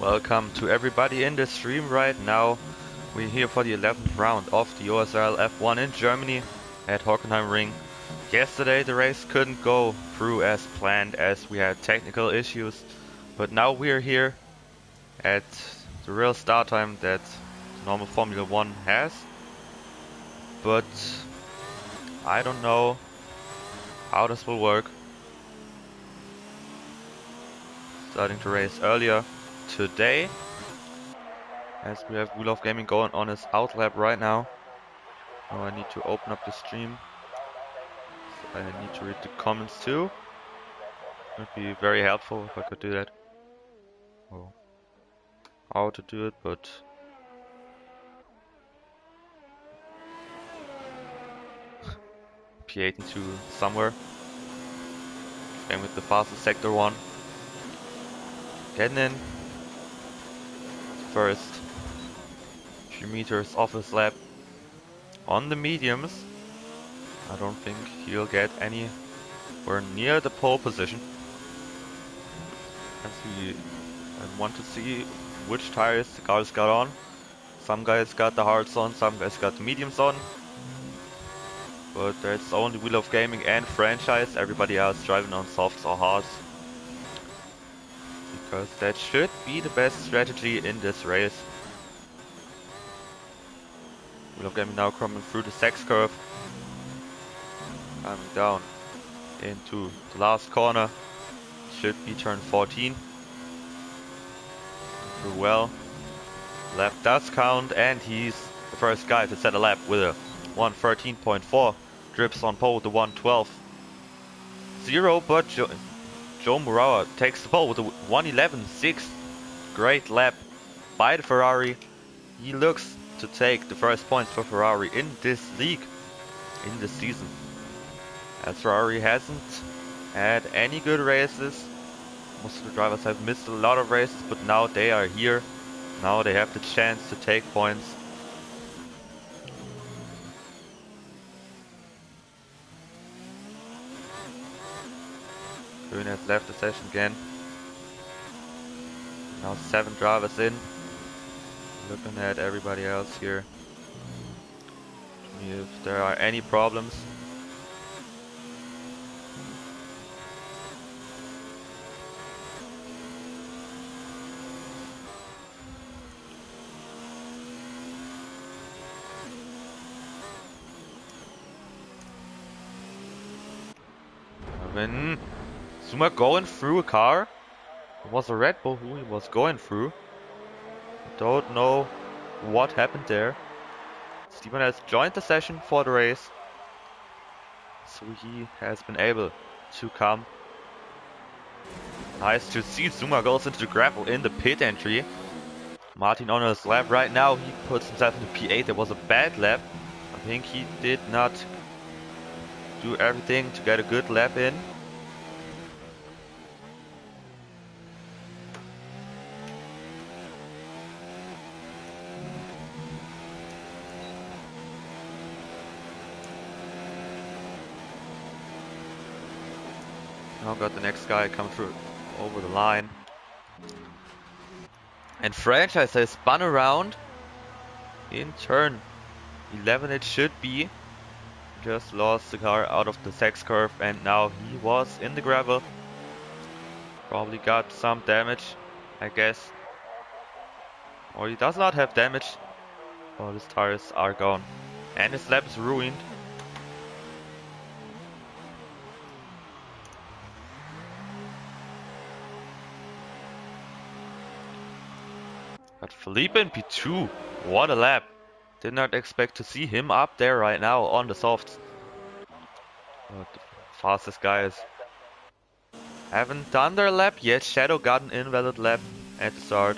Welcome to everybody in the stream right now. We're here for the 11th round of the OSRL F1 in Germany at Hockenheimring. Yesterday the race couldn't go through as planned as we had technical issues, but now we're here at the real start time that normal Formula 1 has. But I don't know how this will work. Starting to race earlier today, as we have Wheel of Gaming going on his outlap right now. Now I need to open up the stream. I need to read the comments too. Would be very helpful if I could do that. Oh, how to do it, but P8 into somewhere. Going with the fastest sector one. Getting in. First few meters off his lap on the mediums. I don't think he'll get anywhere near the pole position. I want to see which tires the guys got on. Some guys got the hards on, some guys got the mediums on. But there's only Wheel of Gaming and Franchise, everybody else driving on softs or hards. Because that should be the best strategy in this race. Wheel of Gaming now coming through the sex curve. Coming down into the last corner. Should be turn 14. Through well. Lap does count, and he's the first guy to set a lap with a 1:13.4. Drips on pole with the 1:12.0, but Joe Murawa takes the pole with a 1:11.6. Great lap by the Ferrari. He looks to take the first points for Ferrari in this league, in this season. As Ferrari hasn't had any good races. Most of the drivers have missed a lot of races, but now they are here. Now they have the chance to take points. Green has left the session again. Now 7 drivers in. Looking at everybody else here. If there are any problems. When Zuma going through a car. It was a Red Bull who he was going through. Don't know what happened there. Steven has joined the session for the race. So he has been able to come. Nice to see Zuma goes into the gravel in the pit entry. Martin on his lap right now. He puts himself into P8. There was a bad lap. I think he did not do everything to get a good lap in. Now got the next guy come through over the line. And Franchise has spun around in turn 11 it should be. Just lost the car out of the sex curve and now he was in the gravel. Probably got some damage, I guess. Or he does not have damage. All his tires are gone. And his lap is ruined. But Felipe in P2, what a lap. Did not expect to see him up there right now on the softs. But the fastest guys haven't done their lap yet. Shadow got an invalid lap at the start.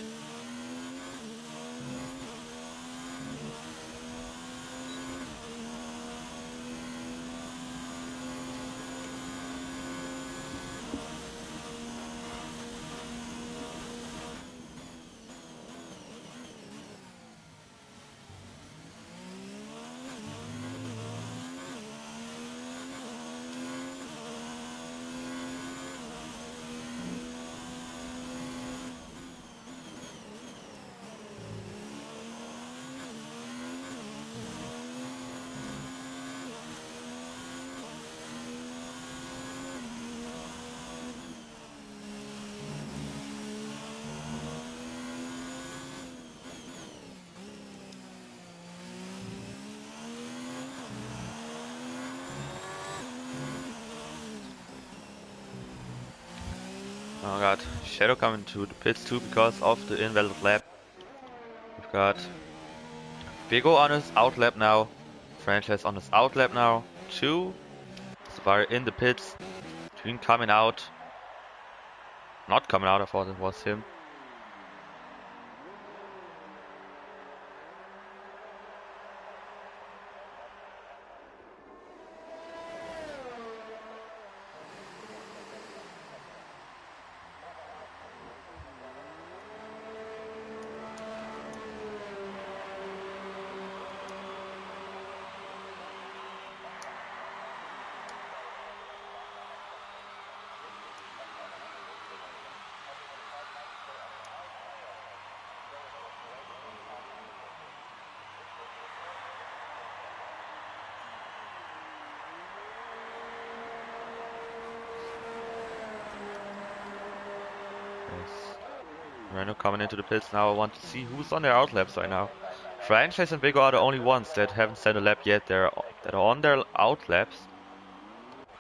Oh god, Shadow coming to the pits too because of the invalid lap. We've got Bigo on his out lap now. Franchise on his out lap now. 2. Safari in the pits. Twin coming out. Not coming out, I thought it was him. Renault coming into the pits now. I want to see who's on their out laps right now. Franchise and Bigo are the only ones that haven't sent a lap yet. That are on their out laps.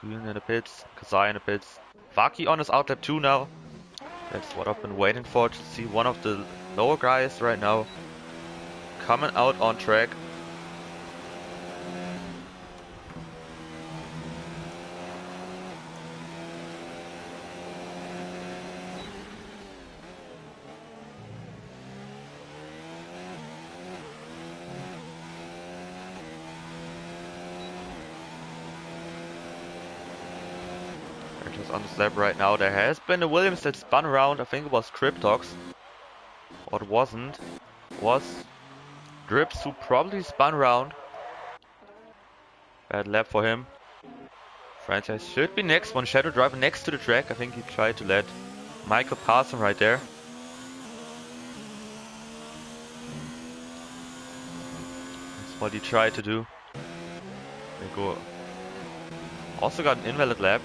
Green in the pits, Kazai in the pits. Vaki on his out lap too now. That's what I've been waiting for, to see one of the lower guys right now coming out on track. On the slab right now. There has been a Williams that spun around. I think it was Cryptox. Or it wasn't. It was Drips who probably spun around. Bad lap for him. Franchise should be next one. Shadow driver next to the track. I think he tried to let Michael pass him right there. That's what he tried to do. Bigo also got an invalid lap.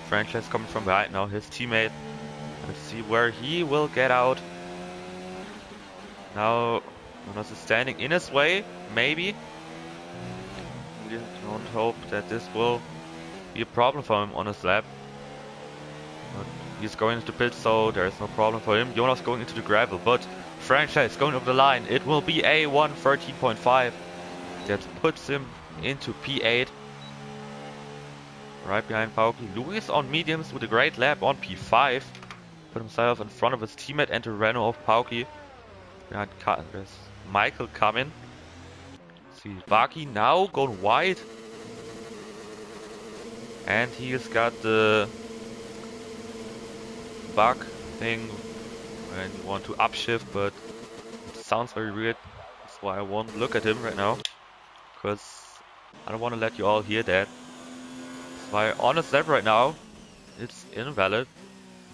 Franchise coming from behind now, his teammate. Let's see where he will get out. Now, Jonas is standing in his way, maybe. We don't hope that this will be a problem for him on his lap. But he's going into the pit, so there is no problem for him. Jonas going into the gravel, but Franchise going over the line. It will be A1 13.5. That puts him into P8. Right behind Pauki. Luis on mediums with a great lap on P5. Put himself in front of his teammate and the Renault of Pauki. Behind there's Michael coming. See Vaki now going wide. And he's got the bug thing when you want to upshift, but it sounds very weird. That's why I won't look at him right now. Because I don't want to let you all hear that. My honest lap right now, it's invalid.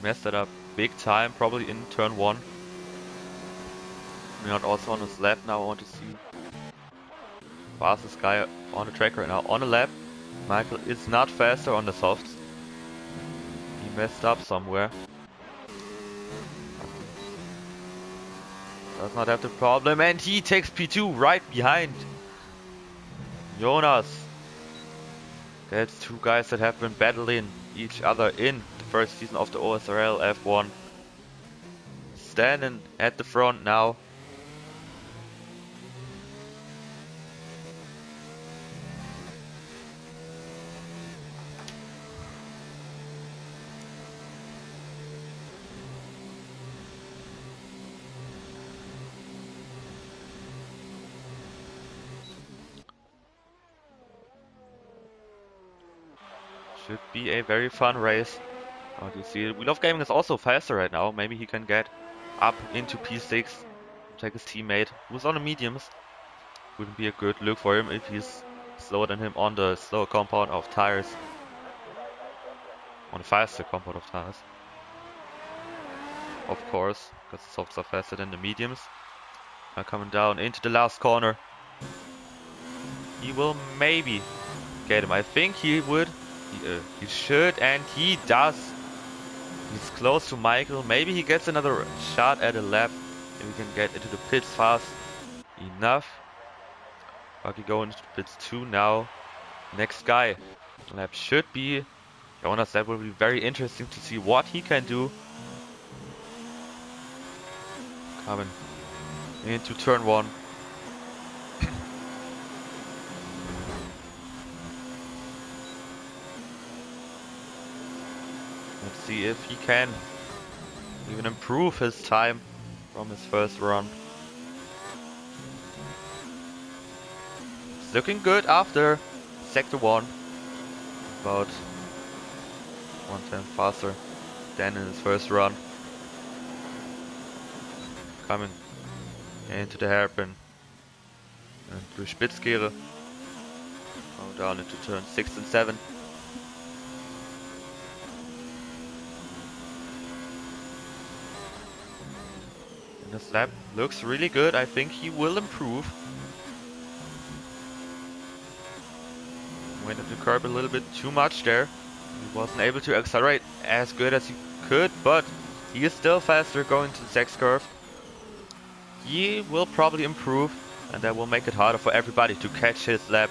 Messed that up big time, probably in turn 1. Not also on his lap now. I want to see fastest guy on the track right now. On the lap, Michael is not faster on the softs. He messed up somewhere. Does not have the problem, and he takes P2 right behind Jonas. That's two guys that have been battling each other in the first season of the OSRL F1. Standing at the front now. Should be a very fun race. How do you see it? We Love Gaming is also faster right now. Maybe he can get up into P6. Take his teammate, who's on the mediums. Wouldn't be a good look for him if he's slower than him on the slower compound of tires. On the faster compound of tires. Of course, because the softs are faster than the mediums. Now coming down into the last corner. He will maybe get him. I think he would. He should, and he does. He's close to Michael. Maybe he gets another shot at a lap. Maybe we can get into the pits fast enough. Bucky going into the pits too now. Next guy. Lap should be Jonas. That will be very interesting to see what he can do Coming into turn 1. Let's see if he can even improve his time from his first run. It's looking good after sector 1. About 1/10 faster than in his first run. Coming into the hairpin and through Spitzkehre. Going down into turn 6 and 7. And this lap looks really good. I think he will improve. Went into the curb a little bit too much there. He wasn't able to accelerate as good as he could, but he is still faster going to the next curve. He will probably improve, and that will make it harder for everybody to catch his lap.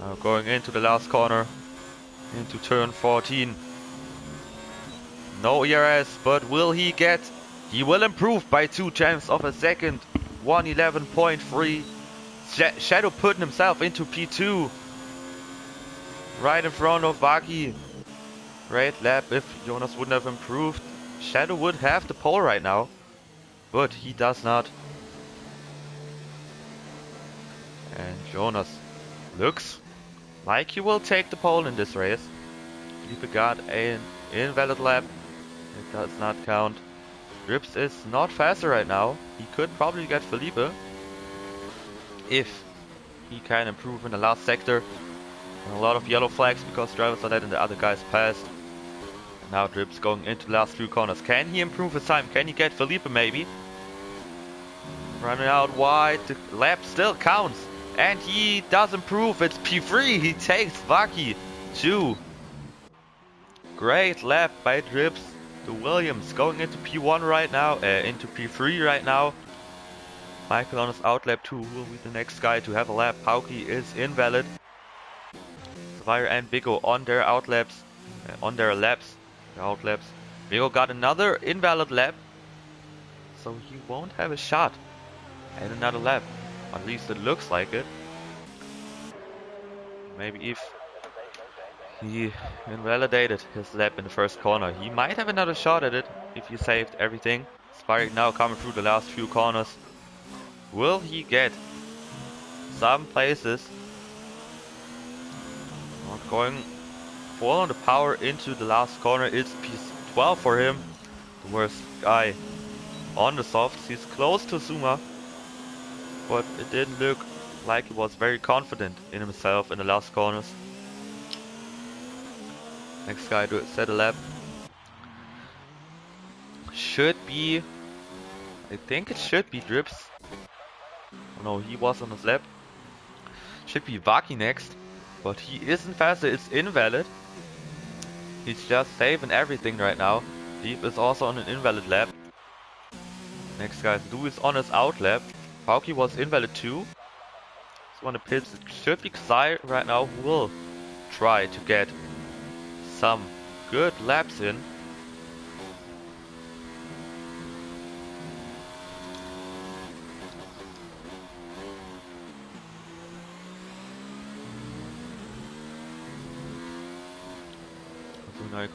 Now going into the last corner, into turn 14. No ERS, but will he get? He will improve by 2/10 of a second. 1:11.3. Shadow putting himself into P2. Right in front of Vaki. Great lap. If Jonas wouldn't have improved, Shadow would have the pole right now. But he does not. And Jonas looks like he will take the pole in this race. Felipe got an invalid lap. It does not count. Drips is not faster right now. He could probably get Felipe if he can improve in the last sector. And a lot of yellow flags because drivers are dead and the other guys passed. And now Drips going into the last few corners. Can he improve his time? Can he get Felipe maybe? Running out wide. The lap still counts. And he does improve. It's P3. He takes Vaki 2. Great lap by Drips. The Williams going into P1 right now, into P3 right now. Michael on his out lap 2 will be the next guy to have a lap. Pauki is invalid. Savire and Bigo on their out laps, on their laps, the out laps. Bigo got another invalid lap, so he won't have a shot at another lap. At least it looks like it. Maybe if he invalidated his lap in the first corner, he might have another shot at it if he saved everything. Spyric now coming through the last few corners. Will he get some places? Not going full on the power into the last corner. It's P12 for him. The worst guy on the softs. He's close to Zuma, but it didn't look like he was very confident in himself in the last corners. Next guy to set a lap should be, I think it should be Drips. Oh no, he was on his lap. Should be Vaki next, but he isn't faster. It's invalid. He's just saving everything right now. Deep is also on an invalid lap. Next guy, Lou is on his out lap. Pauki was invalid too. So on the pits, it should be Xai right now who will try to get some good laps in. So now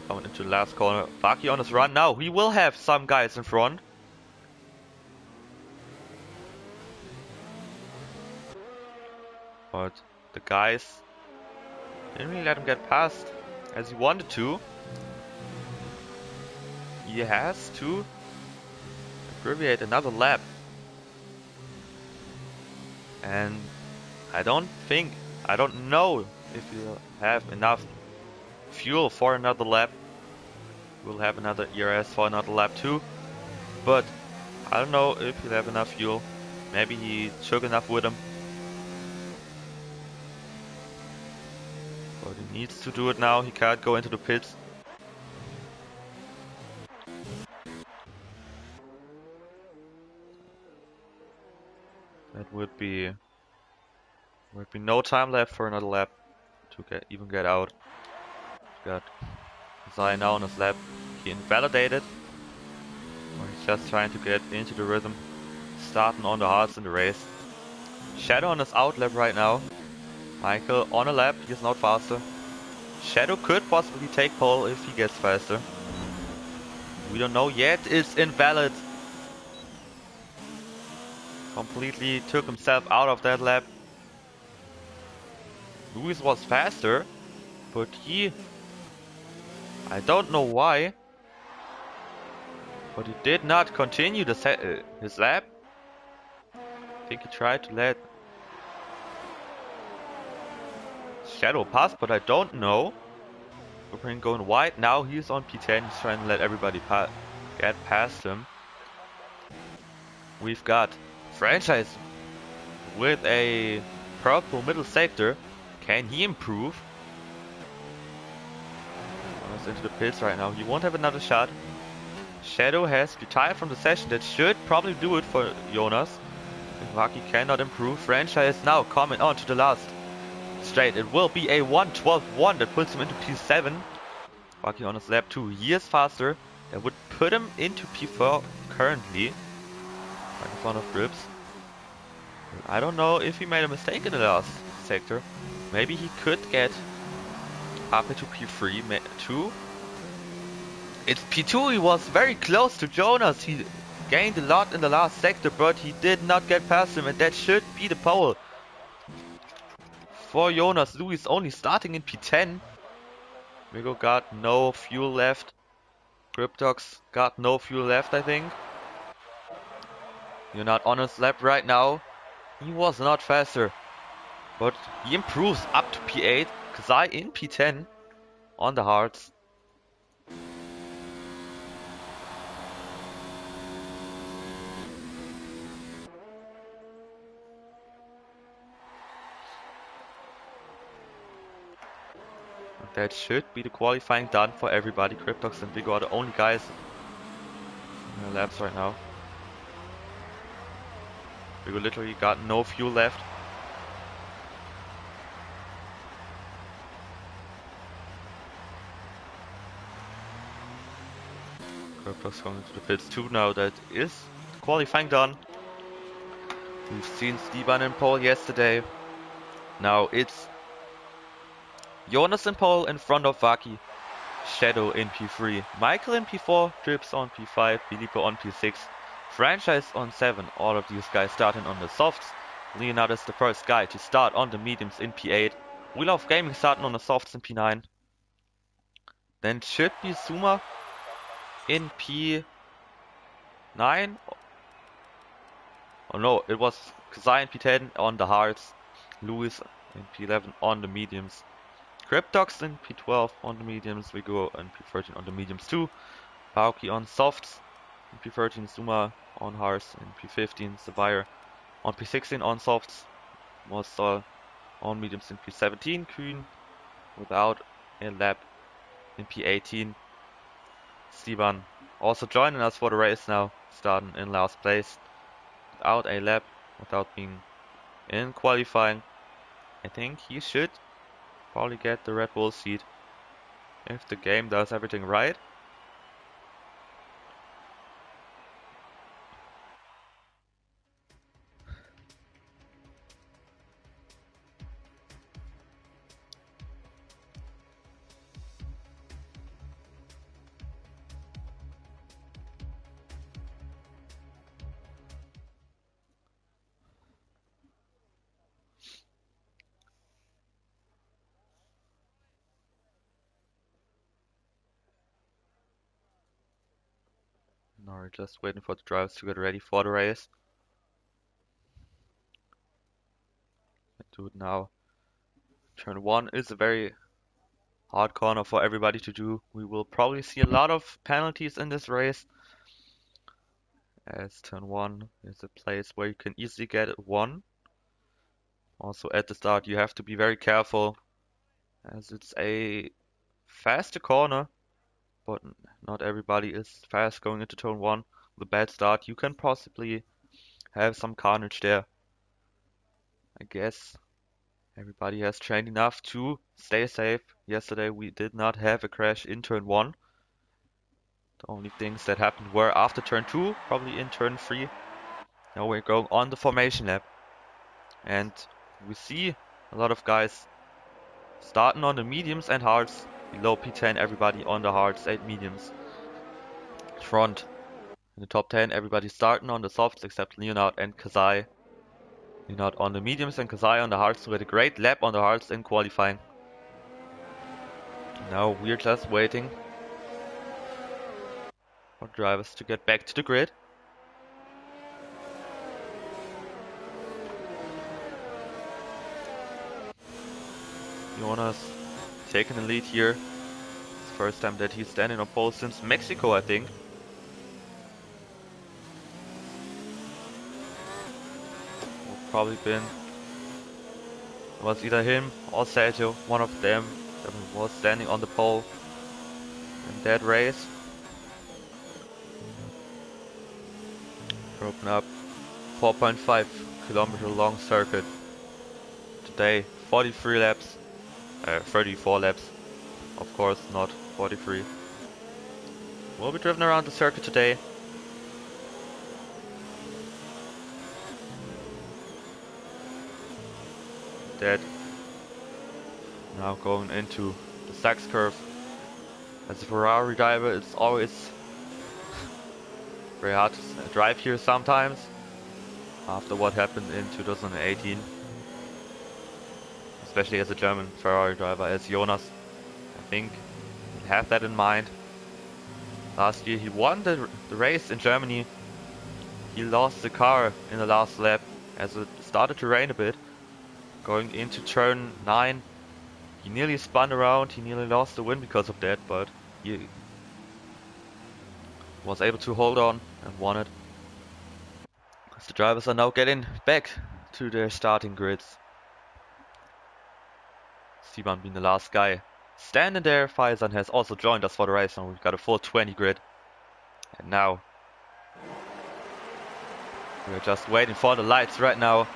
coming into the last corner. Vaki on his run now. He will have some guys in front. But the guys didn't really let him get past as he wanted to. He has to abbreviate another lap. And I don't know if he'll have enough fuel for another lap. We'll have another ERS for another lap too. But I don't know if he'll have enough fuel. Maybe he took enough with him. But he needs to do it now. He can't go into the pits. That would be no time left for another lap to even get out. Got Zai now on his lap. He invalidated. just trying to get into the rhythm. Starting on the hards in the race. Shadow on his out lap right now. Michael on a lap, he's not faster. Shadow could possibly take pole if he gets faster. We don't know yet, it's invalid. Completely took himself out of that lap. Lewis was faster, but I don't know why, but he did not continue his lap. I think he tried to let Shadow pass, but I don't know. We're going wide. Now he's on P10. He's trying to let everybody get past him. We've got Franchise with a purple middle sector. Can he improve? He's into the pits right now. He won't have another shot. Shadow has retired from the session. That should probably do it for Jonas. If Waki cannot improve, Franchise now coming on to the last straight. It will be a 1:12.1 that puts him into P7. Waki on his lap 2. He is faster. That would put him into P4 currently. Right in front of Grips. I don't know if he made a mistake in the last sector. Maybe he could get up into P3 too. It's P2. He was very close to Jonas. He gained a lot in the last sector, but he did not get past him, and that should be the pole for Jonas. Louis only starting in P10. Vigo got no fuel left. Cryptox got no fuel left, I think. You're not on his lap right now. He was not faster, but he improves up to P8. Kazai in P10 on the hards. That should be the qualifying done for everybody. Cryptox and Vigo are the only guys in the laps right now. Vigo literally got no fuel left. Cryptox going to the pits too now. That is qualifying done. We've seen Steban in pole yesterday. Now it's Jonas in pole in front of Vaki. Shadow in P3. Michael in P4. Trips on P5. Filippo on P6. Franchise on 7. All of these guys starting on the softs. Leonardo is the first guy to start on the mediums in P8. We Love Gaming starting on the softs in P9. Then it should be Suma in P9. Oh no, it was Kazai in P10 on the hards. Lewis in P11 on the mediums. Cryptox in P12 on the mediums. We go in P13 on the mediums too. Baoki on softs. In P13 Suma on hards. In P15 Savire on P16 on softs. Mostal on mediums in P17. Kühn without a lap in P18. Steban also joining us for the race now, starting in last place without a lap, without being in qualifying. I think he should probably get the Red Bull seat if the game does everything right. Now we're just waiting for the drivers to get ready for the race. Do it now. Turn 1 is a very hard corner for everybody to do. We will probably see a lot of penalties in this race, as turn 1 is a place where you can easily get it 1. Also at the start you have to be very careful, as it's a faster corner, but not everybody is fast going into turn 1. With a bad start you can possibly have some carnage there. I guess everybody has trained enough to stay safe. Yesterday we did not have a crash in turn 1. The only things that happened were after turn 2, probably in turn 3. Now we're going on the formation lap. And we see a lot of guys starting on the mediums and hards. Below P10, everybody on the hards and mediums. Front. In the top 10, everybody starting on the softs except Leonard and Kazai. Leonard on the mediums and Kazai on the hards. We had a great lap on the hards in qualifying. Now we're just waiting for drivers to get back to the grid. Jonas taking the lead here. It's the first time that he's standing on pole since Mexico, I think. Probably been. It was either him or Sergio, one of them that was standing on the pole in that race. Broken up 4.5 kilometer long circuit. Today 43 laps, 34 laps, of course not 43. We'll be driven around the circuit today. That now going into the Sachs curve. As a Ferrari driver, it's always very hard to drive here sometimes after what happened in 2018, especially as a German Ferrari driver, as Jonas. I think he'll have that in mind. Last year he won the race in Germany. He lost the car in the last lap as it started to rain a bit. Going into turn 9, he nearly spun around, he nearly lost the win because of that, but he was able to hold on and won it. As the drivers are now getting back to their starting grids. Siban being the last guy standing there. Faizan has also joined us for the race, and we've got a full 20 grid. And now we're just waiting for the lights right now.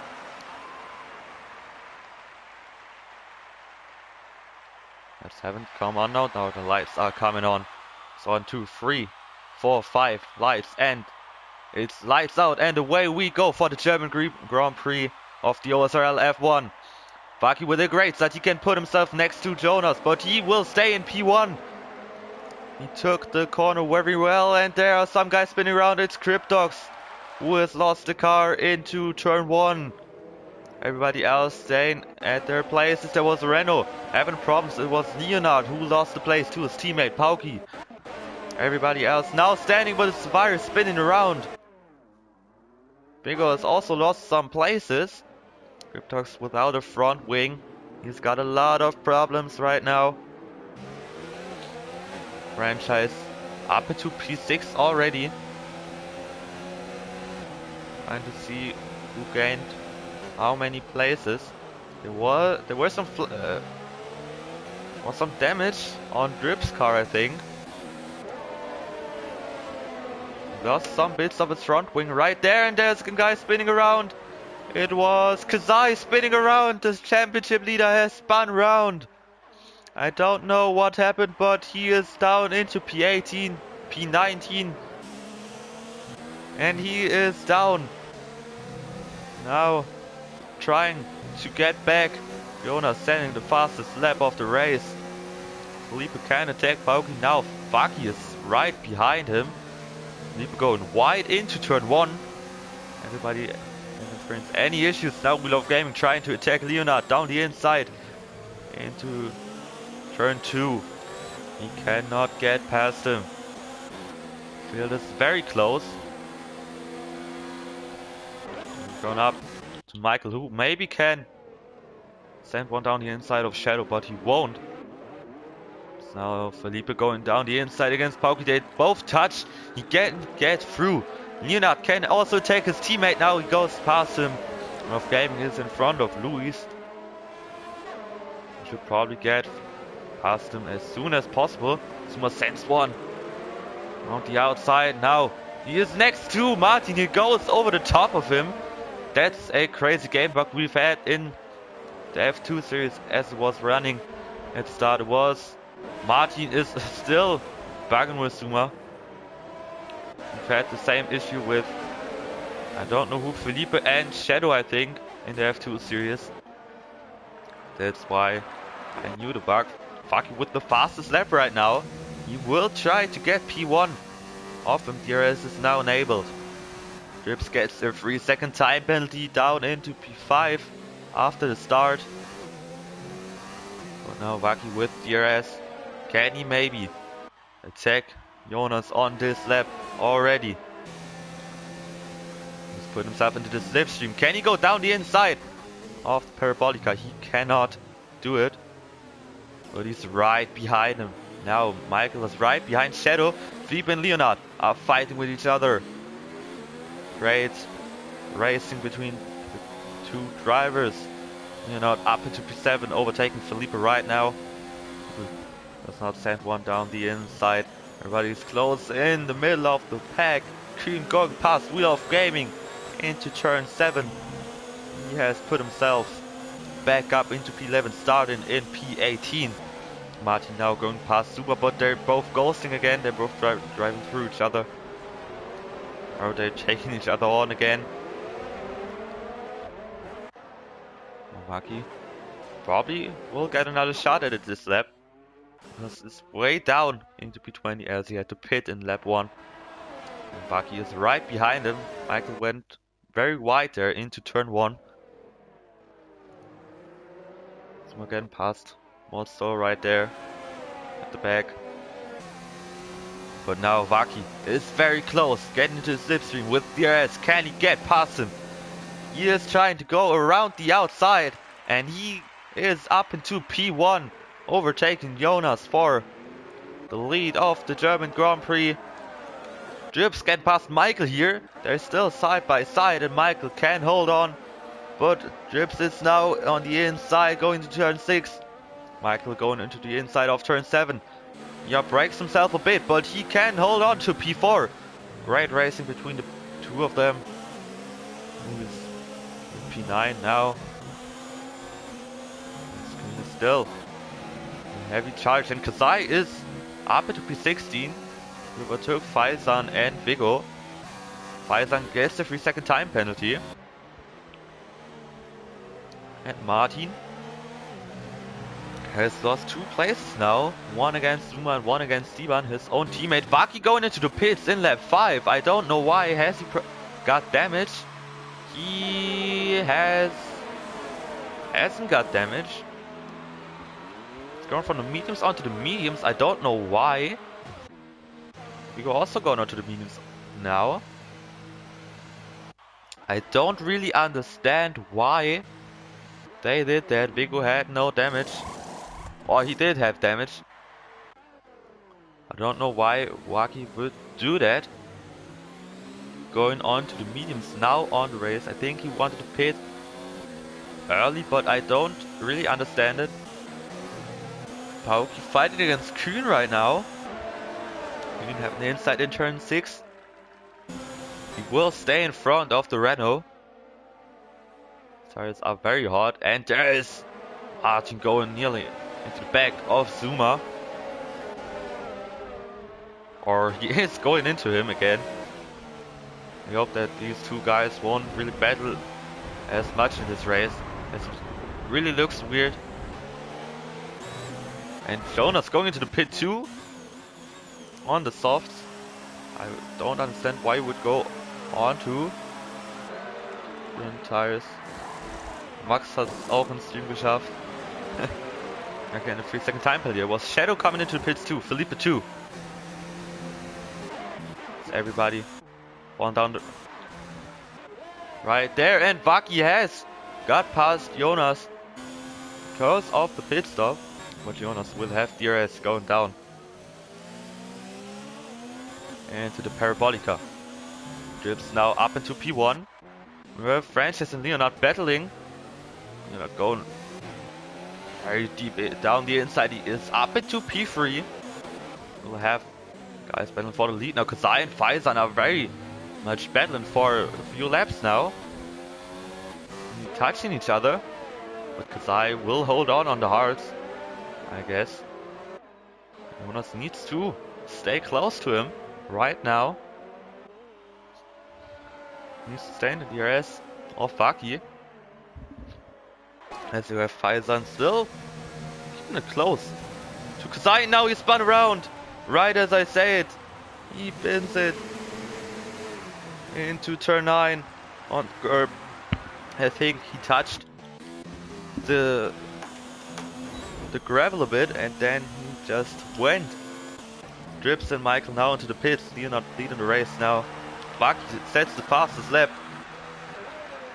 Let's haven't come on now. Now the lights are coming on. It's 1, 2, 3, 4, 5 lights, and it's lights out, and away we go for the German Grand Prix of the OSRL F1. Baki with a great start. He can put himself next to Jonas, but he will stay in P1. He took the corner very well, and there are some guys spinning around. It's Cryptox who has lost the car into turn 1. Everybody else staying at their places. There was Renault having problems. It was Leonard who lost the place to his teammate Pauki. Everybody else now standing, but it's Virus spinning around. Bigo has also lost some places. Cryptox without a front wing. He's got a lot of problems right now. Franchise up into P6 already. Trying to see who gained how many places. There were some damage on Drip's car, I think. Lost some bits of its front wing right there, and there's a guy spinning around. It was Kazai spinning around. The championship leader has spun around. I don't know what happened, but he is down into P18, P19. And he is down. Now trying to get back. Jonas sending the fastest lap of the race. Felipe can attack Pauki now. Faki is right behind him. Felipe going wide into turn 1. Everybody doesn't experience any issues. Now We Love Gaming trying to attack Leonard down the inside into turn 2. He cannot get past him. Field is very close. Going up to Michael, who maybe can send one down the inside of Shadow, but he won't. So now Felipe going down the inside against Pauki. They both touch. He can't get through. Leonard can also take his teammate. Now he goes past him. Of Gaming is in front of Luis. He should probably get past him as soon as possible. Suma sends one on the outside. Now he is next to Martin. He goes over the top of him. That's a crazy game bug we've had in the F2 series as it was running at the start. It was Martin is still bugging with Suma. We've had the same issue with, I don't know who, Felipe and Shadow, I think, in the F2 series. That's why I knew the bug. Vaki with the fastest lap right now. He will try to get P1 off him. DRS is now enabled. Drips gets a 3-second time penalty down into P5 after the start. But now Vaki with DRS. Can he maybe attack Jonas on this lap already? He's put himself into the slipstream. Can he go down the inside of the Parabolica? He cannot do it. But he's right behind him. Now Michael is right behind Shadow. Felipe and Leonard are fighting with each other. Great racing between the two drivers. Leonard up into P7, overtaking Felipe right now. Does not send one down the inside. Everybody's close in the middle of the pack. Kuhn going past Wheel of Gaming into turn 7. He has put himself back up into P11, starting in P18. Martin now going past Super, but they're both ghosting again. They're both driving through each other. Or they're taking each other on again. Maki probably will get another shot at it this lap. Because it's way down into P20 as he had to pit in lap 1. And Baki is right behind him. Michael went very wide there into turn 1. So we're getting past Molsto right there at the back. But now Vaki is very close, getting into the slipstream with DRS. Can he get past him? He is trying to go around the outside, and he is up into P1, overtaking Jonas for the lead of the German Grand Prix. Drips get past Michael here. They're still side by side, and Michael can hold on. But Drips is now on the inside, going to turn 6. Michael going into the inside of turn 7. Yeah, breaks himself a bit, but he can hold on to P4. Great racing between the two of them. Who is in P9 now? Still a heavy charge, and Kazai is up into P16. He overtook Faizan and Vigo. Faizan gets the 3-second time penalty. And Martin has lost 2 places now. One against Zuma and one against Siban, his own teammate. Vaki going into the pits in lap 5. I don't know why. Has he got damage? He hasn't got damage. He's going from the mediums onto the mediums. I don't know why. We go also going onto the mediums now. I don't really understand why they did that. Vigo had no damage. Or he did have damage. I don't know why Waki would do that. Going on to the mediums now on the race. I think he wanted to pit early, but I don't really understand it. Pauki fighting against Kuhn right now. Kuhn having the inside in turn 6. He will stay in front of the Renault. Tires are very hot, and there is Martin going nearly into the back of Zuma. Or he is going into him again. We hope that these two guys won't really battle as much in this race, as it really looks weird. And Jonas going into the pit too on the softs. I don't understand why he would go on to den tires. Max hat es auch ins Stream geschafft. Okay, eine 3-second time penalty. It was Shadow coming into the pits too. Felipe too. It's everybody falling down the right there, and Vaki has got past Jonas because of the pit stop. But Jonas will have DRS going down and to the Parabolica. Drips now up into P1. We have Frances and Leonard battling. Leonard going very deep down the inside. He is up into P3. We'll have guys battling for the lead now. Kazai and Faizan are very much battling for a few laps now. Touching each other. But Kazai will hold on the hearts, I guess. Jonas needs to stay close to him right now. He's staying in the DRS of Vaki. As you have Faizan still keeping it close to Kasai. Now he spun around. Right as I say it. He pins it into turn 9 on curb. I think he touched the gravel a bit and then he just went. Drips and Michael now into the pits. Leonard leading the race now. Vaki sets the fastest lap.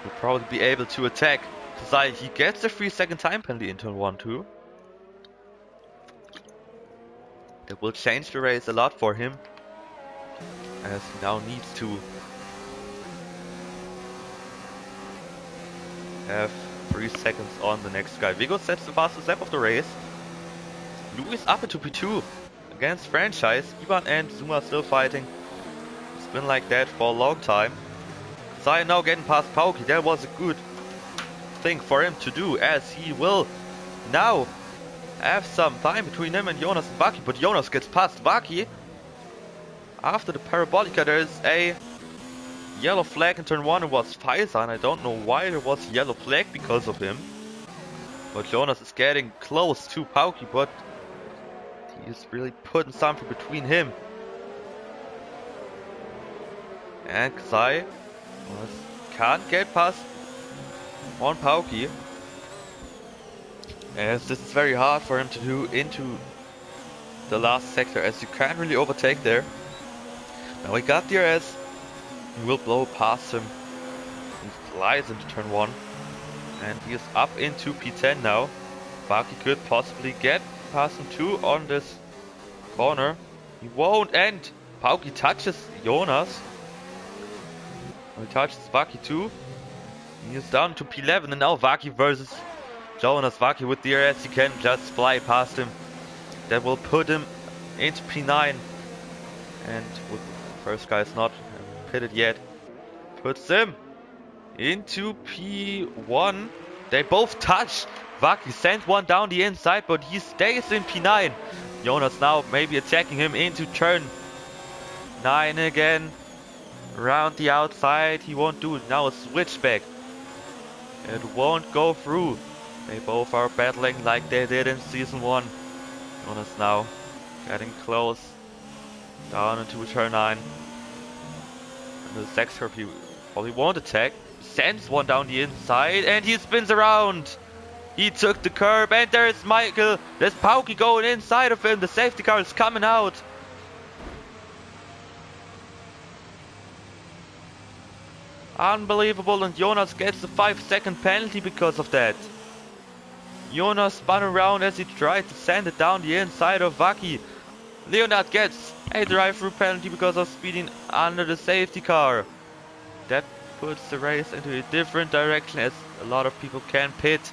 Will probably be able to attack Kasai. He gets a 3-second time penalty in turn 1 too. That will change the race a lot for him, as he now needs to have 3 seconds on the next guy. Vigo sets the fastest lap of the race. Luis up into P2 against Franchise. Ivan and Zuma still fighting. It's been like that for a long time. Kasai now getting past Pauki. That was a good thing for him to do, as he will now have some time between him and Jonas and Vaki, but Jonas gets past Vaki. After the Parabolica there is a yellow flag in turn 1. It was Faizan. I don't know why there was a yellow flag because of him. But Jonas is getting close to Pauki, but he's really putting something between him and Kasai. Can't get past on Pauki, as this is very hard for him to do into the last sector, as you can't really overtake there. Now he got DRS. He will blow past him. He flies into turn 1. And he is up into P10 now. Vaki could possibly get past him too on this corner. He won't, and Pauki touches Jonas. He touches Vaki too. He is down to P11, and now Vaki versus Jonas. Vaki with DRS, he can just fly past him. That will put him into P9. And with the first guy is not pitted yet, puts him into P1. They both touch. Vaki sent one down the inside, but he stays in P9. Jonas now maybe attacking him into turn 9 again. Around the outside, he won't do it. Now a switchback. It won't go through. They both are battling like they did in season 1. Jonas now getting close. Down into turn 9. And the Sex Curb he probably won't attack. Sends one down the inside and he spins around. He took the curb and there's Michael. There's Pauki going inside of him. The safety car is coming out. Unbelievable, and Jonas gets a 5-second penalty because of that. Jonas spun around as he tried to send it down the inside of Vaki. Leonard gets a drive-through penalty because of speeding under the safety car. That puts the race into a different direction, as a lot of people can pit.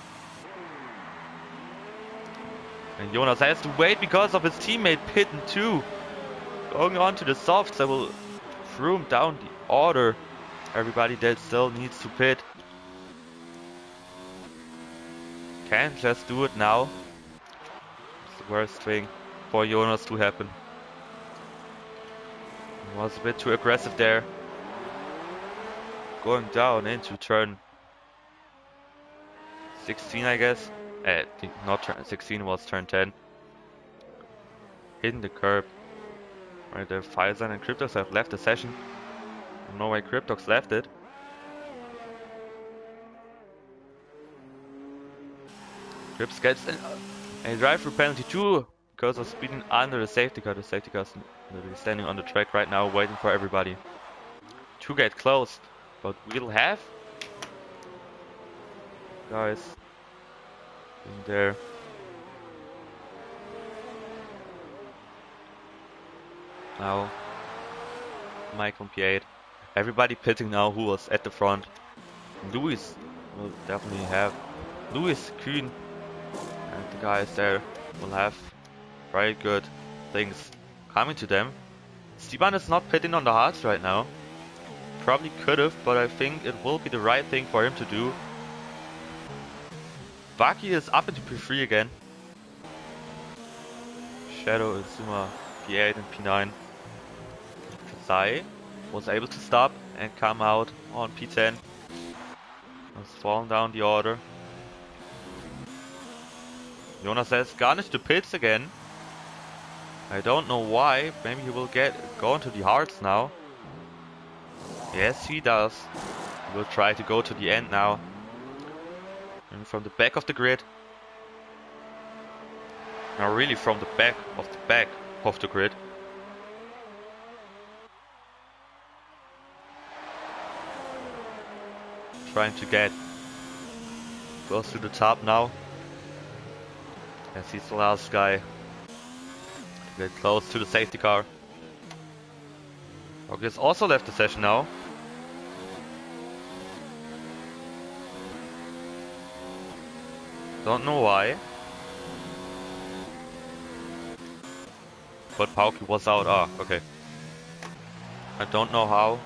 And Jonas has to wait because of his teammate pitting too. Going on to the softs, that will throw him down the order. Everybody that still needs to pit can't just do it now. It's the worst thing for Jonas to happen. He was a bit too aggressive there. Going down into turn 16, I guess. Not turn 16, was turn 10. Hitting the curb. Right there, Faizan and Cryptox have left the session. No way Cryptox left it. Crips gets a drive-through penalty too because of speeding under the safety car. The safety car is standing on the track right now waiting for everybody to get close. But we'll have guys in there. Now Mike on P8. Everybody pitting now who was at the front. Luis will definitely have Luis, Kühn, and the guys there will have very good things coming to them. Steban is not pitting on the hards right now. Probably could have, but I think it will be the right thing for him to do. Vaki is up into P3 again. Shadow is Zuma P8 and P9. Kasai was able to stop and come out on P10. Has fallen down the order. Jonas has gone into the pits again. I don't know why. Maybe he will go into the hards now. Yes, he does. He will try to go to the end now. And from the back of the grid. Now really from the back of the grid. Trying to get close to the top now. As he's the last guy. Get close to the safety car. August also left the session now. Don't know why. But Pauki was out. Ah, okay. I don't know how.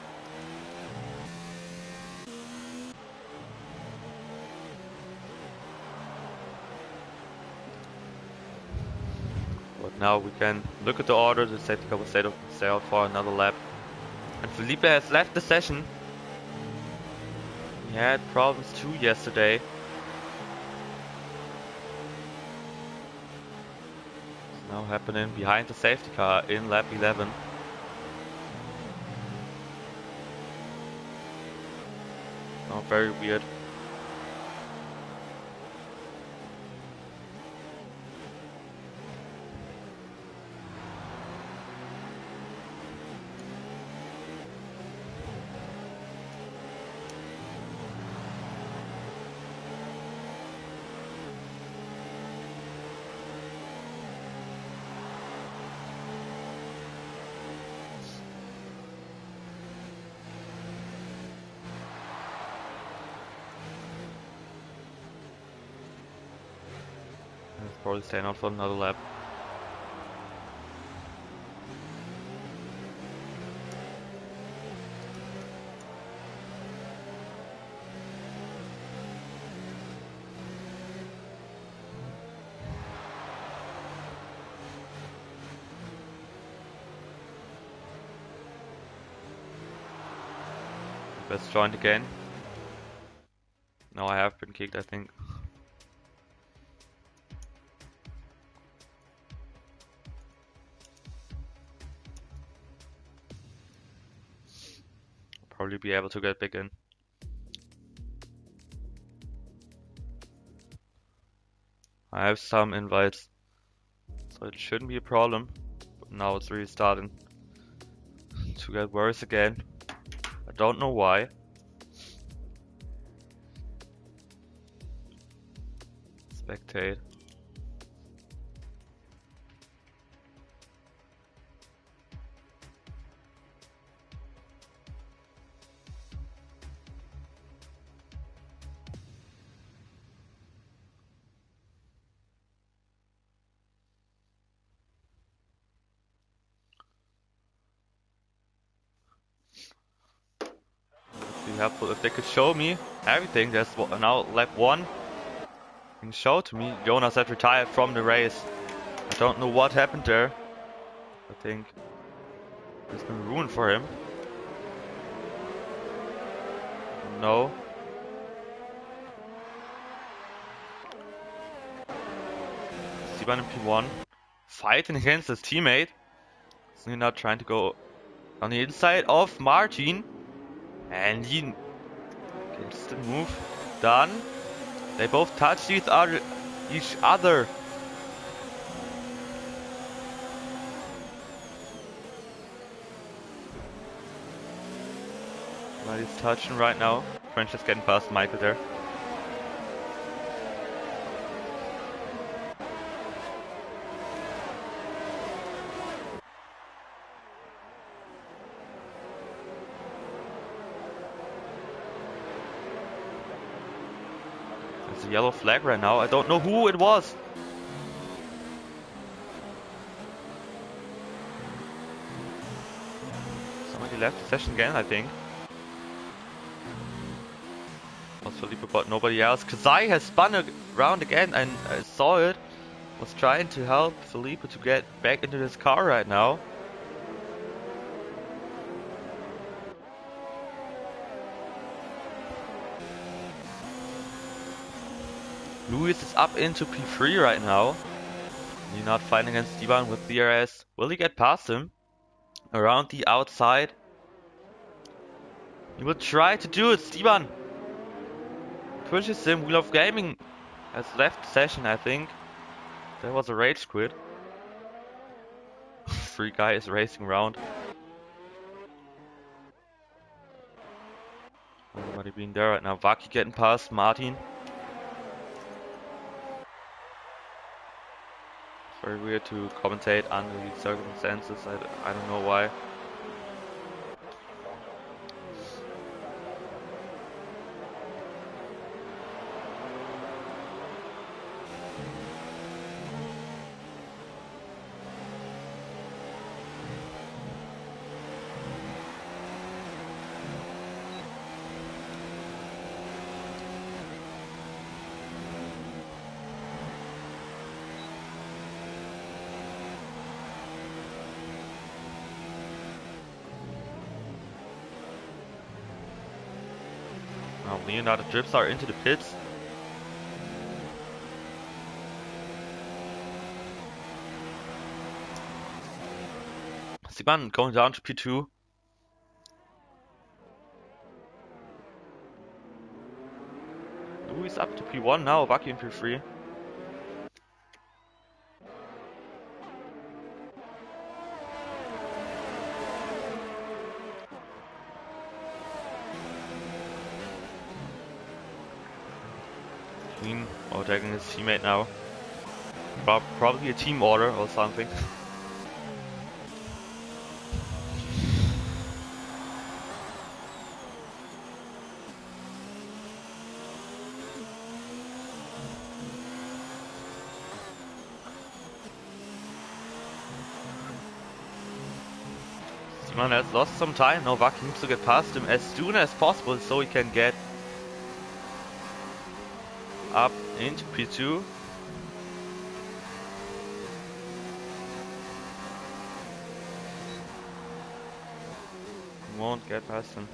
But now we can look at the order. The safety car will stay out for another lap. And Felipe has left the session. He had problems too yesterday. It's now happening behind the safety car in lap 11. Oh, very weird. Probably staying out for another lap. Let's join again. No, I have been kicked, I think. Probably be able to get back in. I have some invites, so it shouldn't be a problem. But now it's really starting to get worse again. I don't know why. Spectate. Be helpful if they could show me everything. There's now lap 1. Can show to me. Jonas had retired from the race. I don't know what happened there. I think it's been ruined for him. No. Siban in P1. Fighting against his teammate. Is he not trying to go on the inside of Martin? And he gets the move done. They both touch each other. But he's touching right now. French is getting past Michael there. There's a yellow flag right now. I don't know who it was. Somebody left the session again, I think. Was Felipe, but nobody else. Kazai has spun around again, and I saw it. Was trying to help Felipe to get back into his car right now. Luis is up into P3 right now. He's not fighting against Steban with DRS. Will he get past him? Around the outside. He will try to do it. Steban pushes him. Wheel of Gaming has left the session, I think. That was a rage quit. Three guys racing around. Nobody being there right now. Vaki getting past Martin. It's very weird to commentate under these circumstances. I don't know why. Now Leonardo drips are into the pits. Steban going down to P2. Luis up to P1 now, Vaki in P3. Clean overtaking his teammate now. Probably a team order or something. Steban has lost some time. Now Vaki needs to get past him as soon as possible so he can get up into P2. Won't get past him.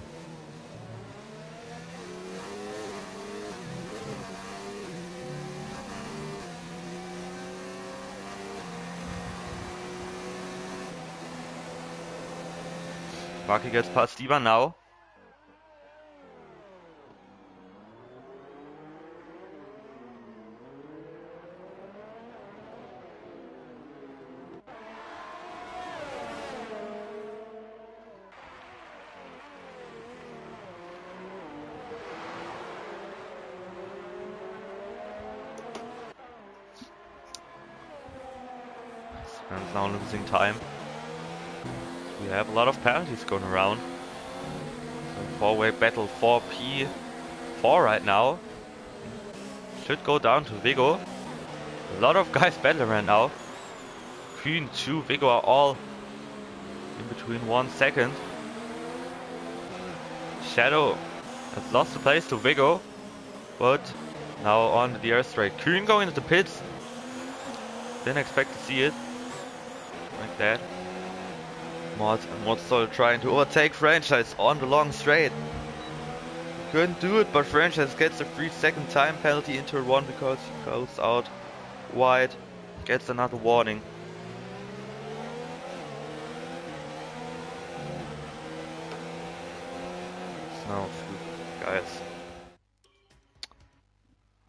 Vaki gets past Steban now. Steban's now losing time. We have a lot of penalties going around. So four-way battle for P4 right now. Should go down to Vigo. A lot of guys battling right now. Queen 2, Vigo are all in between 1 second. Shadow has lost the place to Vigo, but now on the air straight. Kuhn going into the pits. Didn't expect to see it like that. Mod still trying to overtake Franchise on the long straight. Couldn't do it, but Franchise gets a 3-second time penalty into one because he goes out wide. Gets another warning. Now, guys,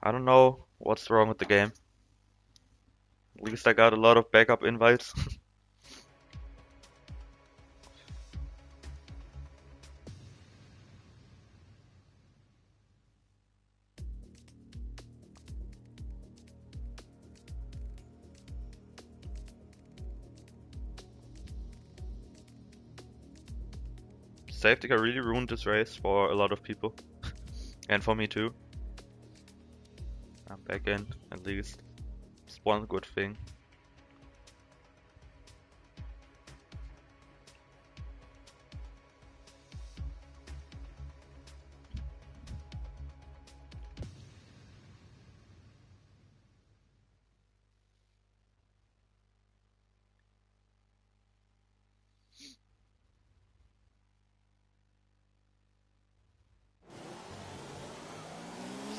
I don't know what's wrong with the game. At least I got a lot of backup invites. Safety car really ruined this race for a lot of people. And for me too. I'm back in, at least. It's one good thing.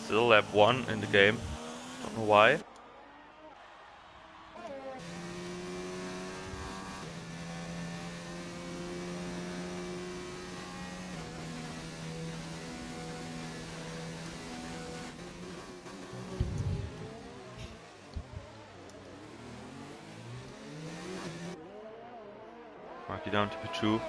Still lap 1 in the game. Don't know why. Marky down to P2.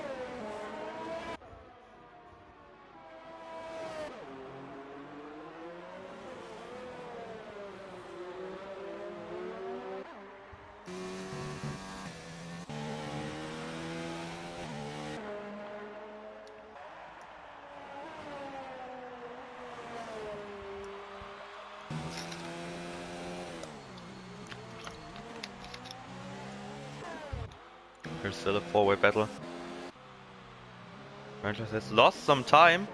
There's still a four-way battle. Franchise has lost some time.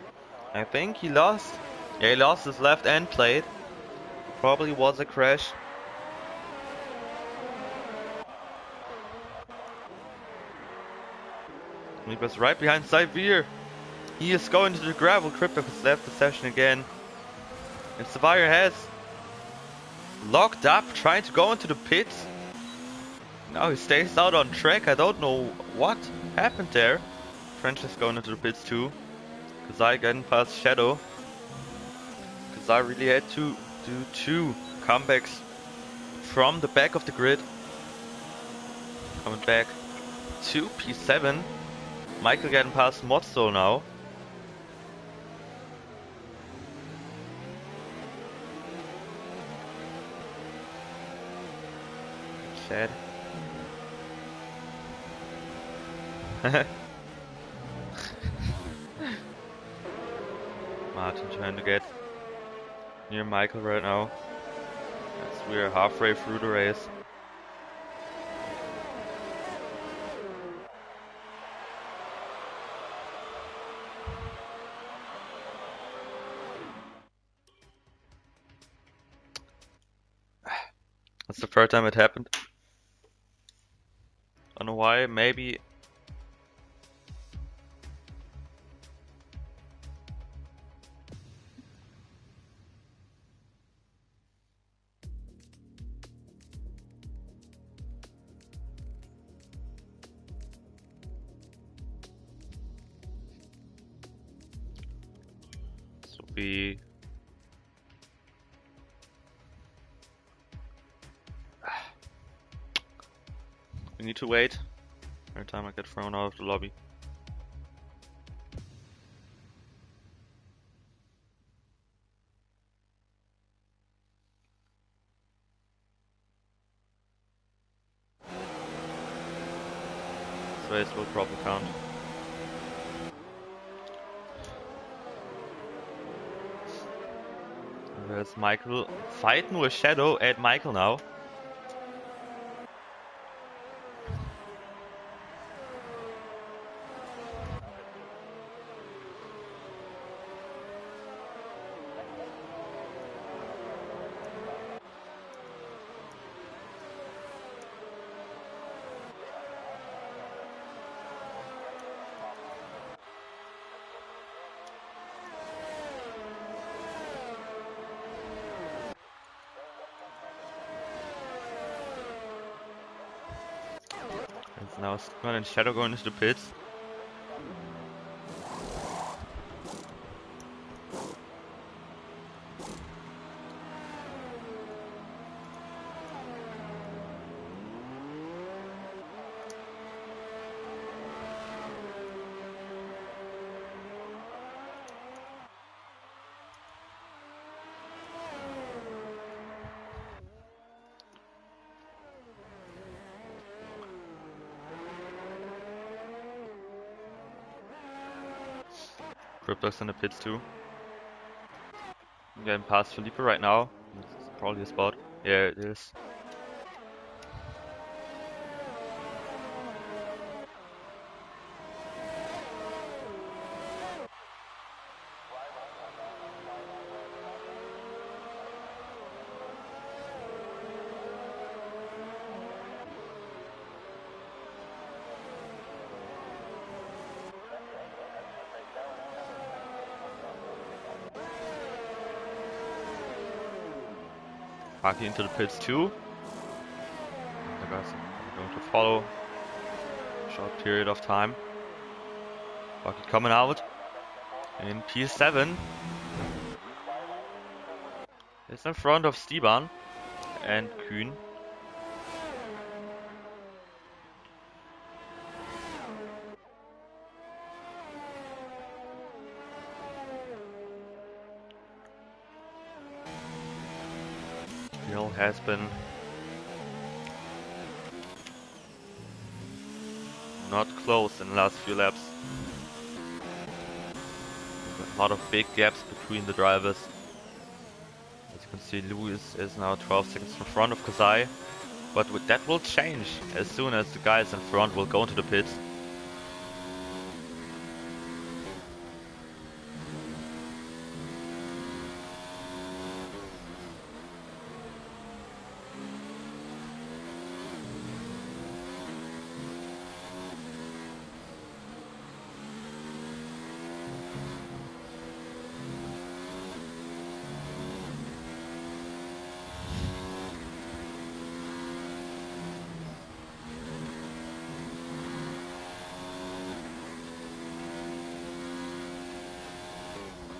I think he lost. Yeah, he lost his left end plate. Probably was a crash. He was right behind Cyveer. He is going to the gravel. Crypto has left the session again. And Cyveer has locked up, trying to go into the pits. Now he stays out on track. I don't know what happened there. French is going into the pits too. Kazai getting past Shadow. Kazai really had to do two comebacks from the back of the grid. Coming back to P7. Michael getting past Motso now. Chad. Martin trying to get near Michael right now. As we're halfway through the race. That's the third time it happened. I don't know why, maybe. This will be. We need to wait every time I get thrown out of the lobby. This race will probably count. There's Michael fighting with Shadow at Michael now. It's now Scott and Shadow going into the pits. Crypto's in the pits too. I'm getting past Felipe right now. It's probably a spot. Yeah, it is. Parking into the pits too. The guys are going to follow. Short period of time. Bucky coming out in P7. It's in front of Stiban and Kühn. Hill has been not close in the last few laps. A lot of big gaps between the drivers. As you can see, Lewis is now 12 seconds in front of Kasai. But that will change as soon as the guys in front will go into the pits.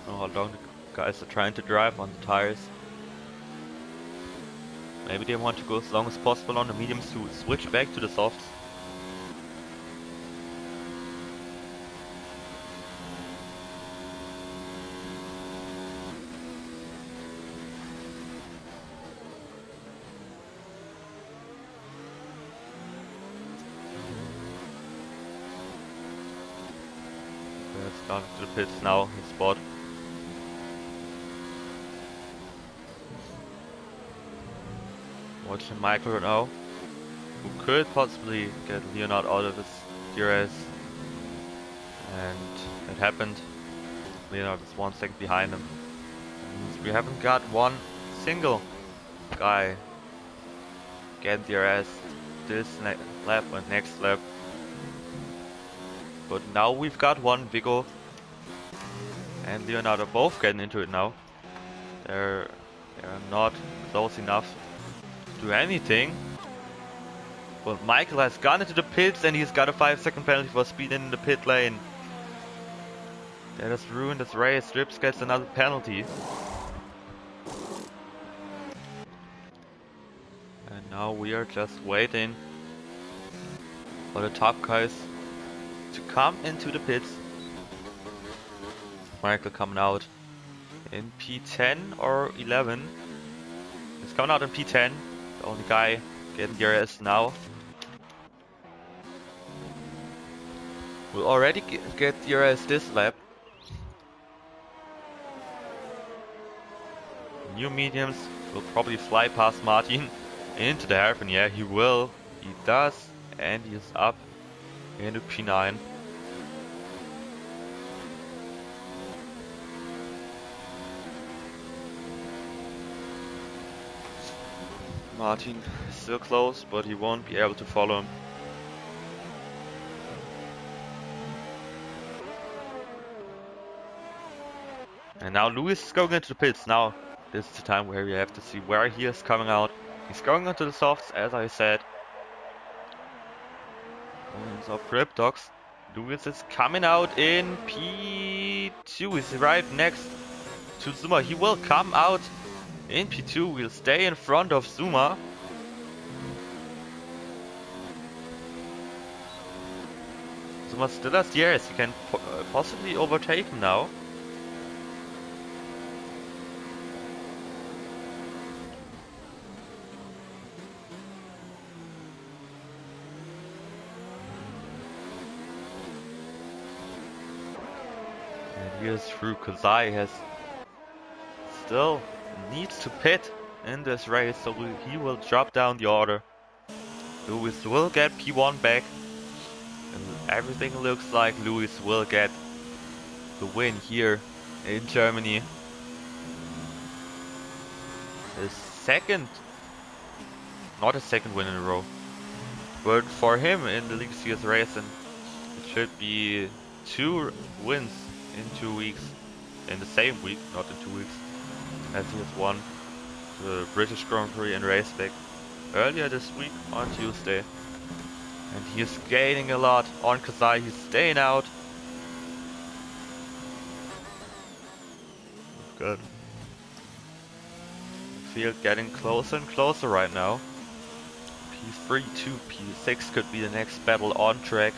How long the guys are trying to drive on the tires. Maybe they want to go as long as possible on the mediums to switch back to the softs. Let's down to the pits now, his spot. Watching Michael now, who could possibly get Leonard out of his DRS. And it happened. Leonard is 1 second behind him. And we haven't got one single guy get DRS this lap and next lap. But now we've got one. Vigo and Leonard are both getting into it now. They're not close enough to do anything. But Michael has gone into the pits and he's got a 5-second penalty for speeding in the pit lane. That has ruined this race. Strips gets another penalty. And now we are just waiting for the top guys to come into the pits. Michael coming out in P10 or 11. He's coming out in P10. The only guy getting DRS now. Will already get DRS this lap. New mediums will probably fly past Martin into the hairpin. Yeah, he will. He does. And he is up into P9. Martin is still close, but he won't be able to follow him. And now Lewis is going into the pits. Now this is the time where we have to see where he is coming out. He's going into the softs, as I said. So Prep Dogs. Lewis is coming out in P2. He's right next to Zuma. He will come out in P2. We'll stay in front of Zuma. Zuma still has DRS. He can possibly overtake him now. Here's through Kozai has still needs to pit in this race, so he will drop down the order. Lewis will get P1 back, and everything looks like Lewis will get the win here in Germany. His second, not his second win in a row, but for him in the League CS race, and it should be 2 wins in 2 weeks, in the same week, not in 2 weeks, as he has won the British Grand Prix in Raceback earlier this week on Tuesday. And he is gaining a lot on Kazai. He's staying out. Good. Field getting closer and closer right now. P3 to P6 could be the next battle on track.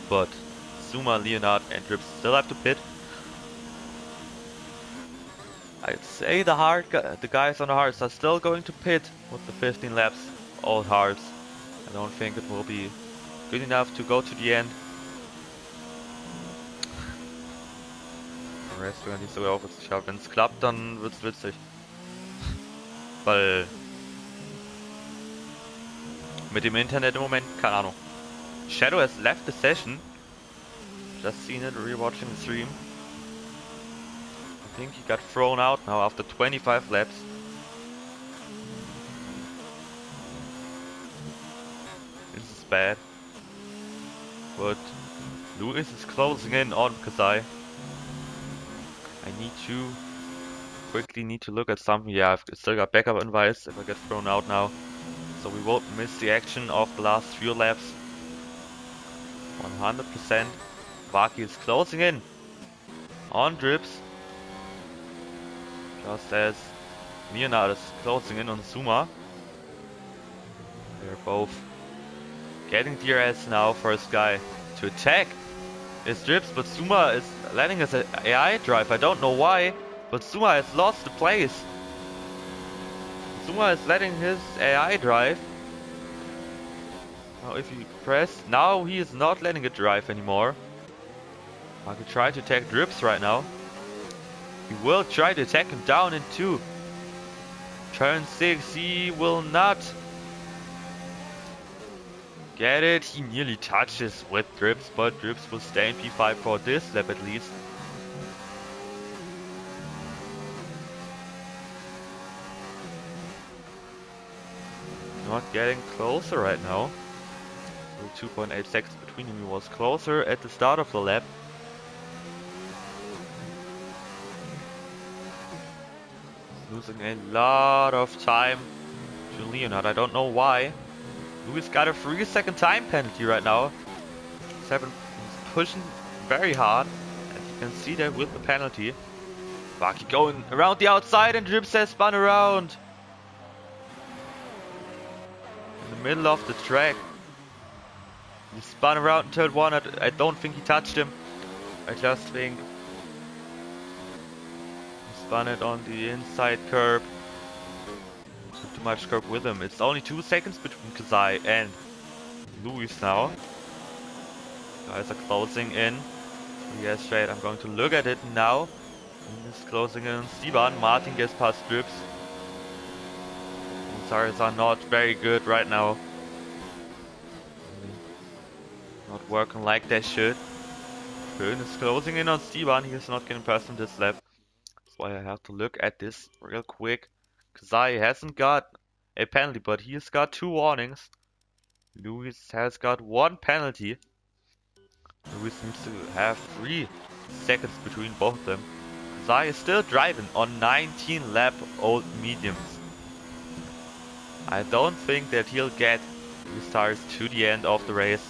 But Zuma, Leonard and Drips still have to pit. I'd say the guys on the hards are still going to pit with the 15 laps, all hards. I don't think it will be good enough to go to the end. Der Rest wäre nicht sogar auch jetzt geschafft. Wenn es klappt, dann wird's witzig. Weil mit dem Internet im Moment, keine Ahnung. Shadow has left the session. Just seen it, rewatching the stream. I think he got thrown out now after 25 laps. This is bad. But Lewis is closing in on Kazai. Quickly need to look at something. Yeah, I've still got backup advice if I get thrown out now. So we won't miss the action of the last few laps. 100%. Vaki is closing in on Drips. Just as Leonard is closing in on Zuma. They're both getting DRS now. First guy to attack is Drips, but Zuma is letting his AI drive. I don't know why, but Zuma has lost the place. Zuma is letting his AI drive. Now if you press, now he is not letting it drive anymore. I could try to attack Drips right now. He will try to attack him down in 2. Turn 6, he will not get it. He nearly touches with Drips, but Drips will stay in P5 for this lap at least. Not getting closer right now. So 2.8 seconds between him. He was closer at the start of the lap. Losing a lot of time to Leonard. I don't know why. Lewis got a 3-second time penalty right now. He's pushing very hard, and you can see that with the penalty. Vaki going around the outside, and Drips has spun around in the middle of the track. He spun around in turn 1. I don't think he touched him. I just think he spun it on the inside curb. Took too much curb with him. It's only 2 seconds between Kazai and Lewis now. Guys are closing in. Yes, straight. I'm going to look at it now. He's closing in on Stevan. Martin gets past Drips. Tires are not very good right now. Not working like they should. Böhn is closing in on Stevan. He is not getting past him this lap. That's why I have to look at this real quick. Kazai hasn't got a penalty, but he's got 2 warnings. Lewis has got 1 penalty. Lewis needs to have 3 seconds between both of them. Kazai is still driving on 19 lap old mediums. I don't think that he'll get these tires to the end of the race.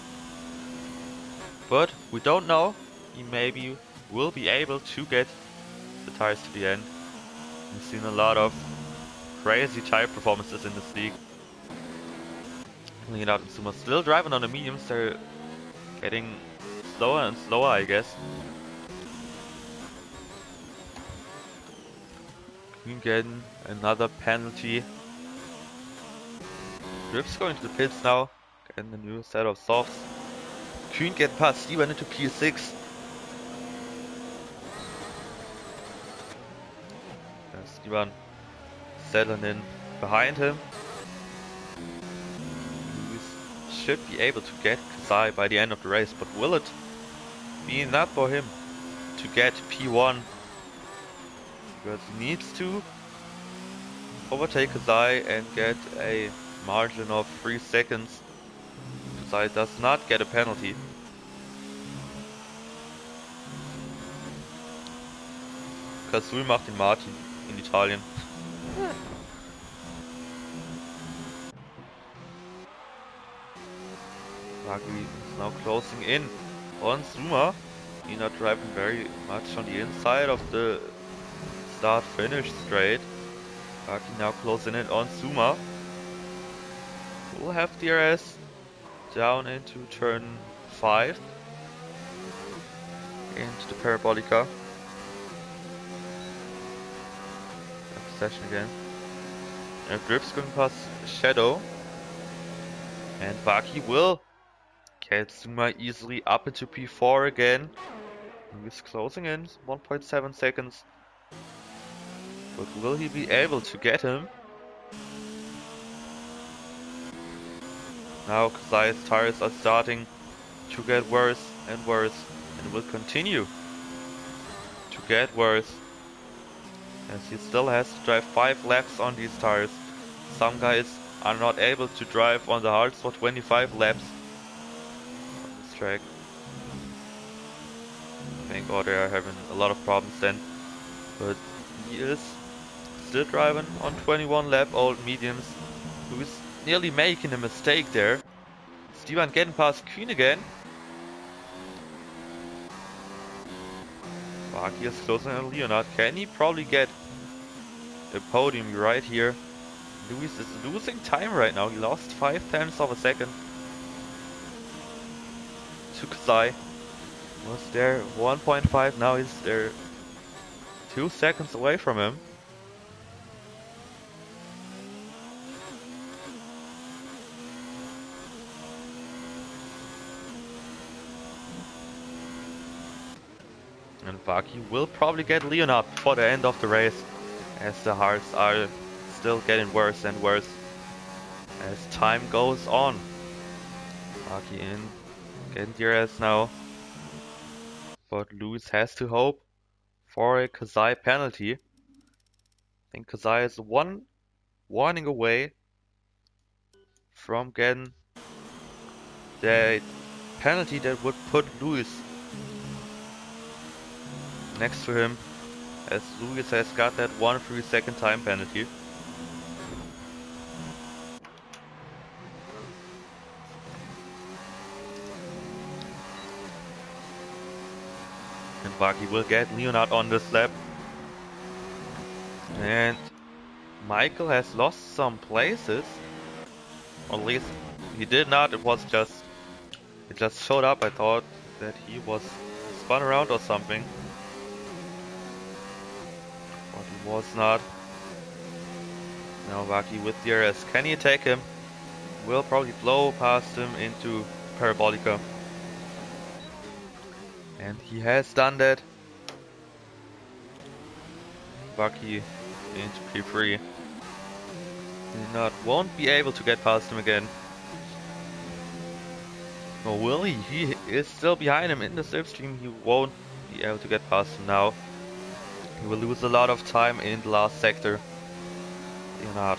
But we don't know. He maybe will be able to get the tires to the end. We've seen a lot of crazy tire performances in this league. Leonard and Zuma still driving on the mediums. They're getting slower and slower, I guess. Queen getting another penalty. Drips going to the pits now. Getting a new set of softs. Kühn get past Steven into P6. Steven settling in behind him. Lewis should be able to get Kazai by the end of the race, but will it be enough for him to get P1? Because he needs to overtake Kazai and get a margin of 3 seconds. Kazai does not get a penalty. Kasul macht den Martin. in Italian. Buggy is now closing in on Zuma. He not driving very much on the inside of the start-finish straight. Buggy now closing in on Zuma. We'll have DRS down into turn 5. Into the Parabolica. Session again. And Grip's going past Shadow. And Baki will get Zuma easily up into P4 again. He's closing in 1.7 seconds. But will he be able to get him? Now Kazai's tires are starting to get worse and worse, and will continue to get worse, as he still has to drive 5 laps on these tires. Some guys are not able to drive on the hards for 25 laps on this track. Thank God they are having a lot of problems then, but he is still driving on 21 lap old mediums, who is nearly making a mistake there. Steven getting past Kuhn again. Baki is closing on Leonard. Can he probably get a podium right here? Lewis is losing time right now. He lost 0.5 of a second to Kazai. Was there 1.5, now he's there 2 seconds away from him. And Baki will probably get Leonard for the end of the race, as the hearts are still getting worse and worse as time goes on. Baki in, getting DRS now, but Lewis has to hope for a Kazai penalty. I think Kazai is one warning away from getting the penalty that would put Lewis next to him, as Lewis has got that 1 3-second time penalty. And Baki will get Leonard on this lap. And Michael has lost some places. Or at least he did not, it just showed up. I thought that he was spun around or something. But he was not. Now Baki with DRS. Can he attack him? Will probably blow past him into Parabolica. And he has done that. Baki into P3. Leonard won't be able to get past him again. Or will he? He is still behind him in the slipstream. He won't be able to get past him now. He will lose a lot of time in the last sector. Leonard.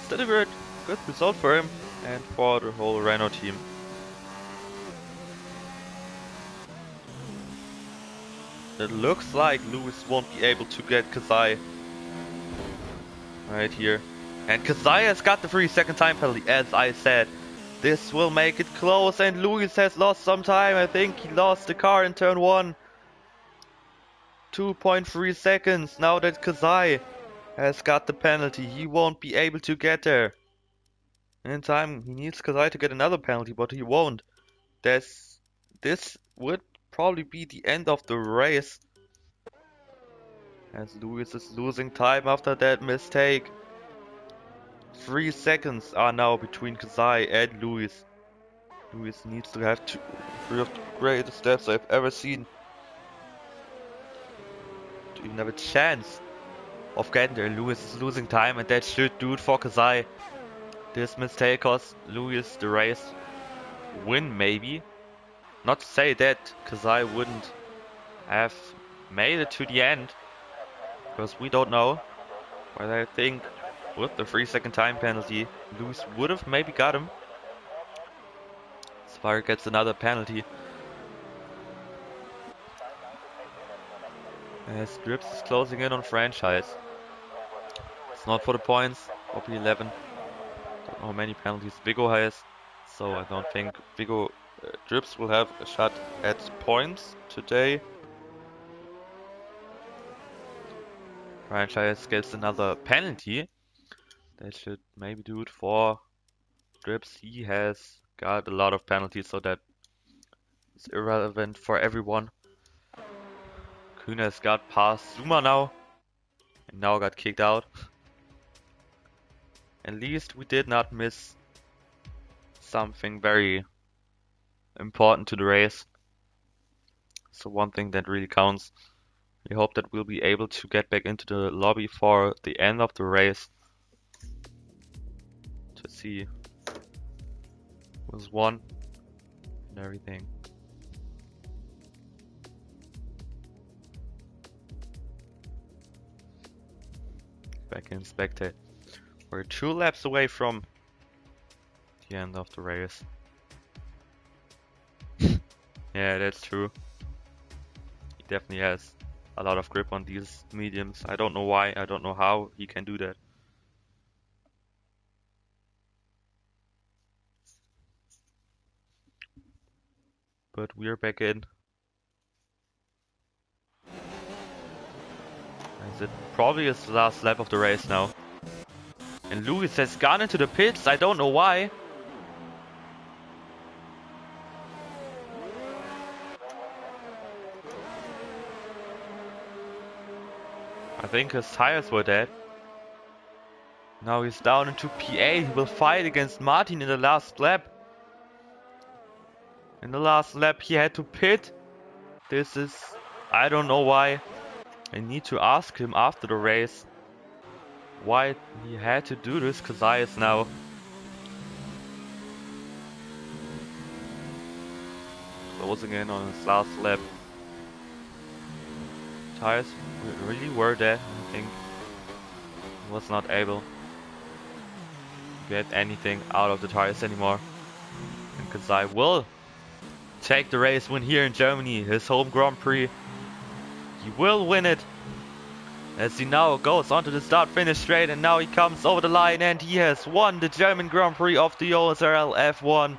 Still a good result for him and for the whole Renault team. It looks like Lewis won't be able to get Kazai right here. And Kazai has got the 3-second time penalty, as I said. This will make it close, and Lewis has lost some time. I think he lost the car in turn 1. 2.3 seconds. Now that Kazai has got the penalty, he won't be able to get there in time. He needs Kazai to get another penalty, but he won't. This would probably be the end of the race, as Lewis is losing time after that mistake. 3 seconds are now between Kazai and Lewis. Lewis needs to have 3 of the greatest steps I've ever seen to even have a chance of getting there. Lewis is losing time, and that should do it for Kazai. This mistake cost Lewis the race win, maybe. Not to say that Kazai wouldn't have made it to the end, because we don't know. But I think with the 3-second time penalty, Lewis would have maybe got him. Spire gets another penalty. As Drips is closing in on Franchise. It's not for the points, for P11. Don't know how many penalties Vigo has, so I don't think Vigo Drips will have a shot at points today. Franchise gets another penalty. They should maybe do it for Drips. He has got a lot of penalties, so that is irrelevant for everyone. Kühne has got past Zuma now, and now got kicked out. At least we did not miss something very important to the race. So one thing that really counts. We hope that we'll be able to get back into the lobby for the end of the race to see who's won and everything. Back in spectate. We're 2 laps away from the end of the race. Yeah, that's true. He definitely has a lot of grip on these mediums. I don't know why, I don't know how he can do that. But we're back in. As it probably is the last lap of the race now. And Lewis has gone into the pits, I don't know why. I think his tires were dead. Now he's down into P8. He will fight against Martin in the last lap. In the last lap he had to pit. This is... I don't know why. I need to ask him after the race why he had to do this, because I is now closing in on his last lap. Tires really were dead. I think he was not able to get anything out of the tires anymore. And Kazai will take the race win here in Germany, his home Grand Prix. He will win it. As he now goes onto the start-finish straight, and now he comes over the line and he has won the German Grand Prix of the OSRL F1.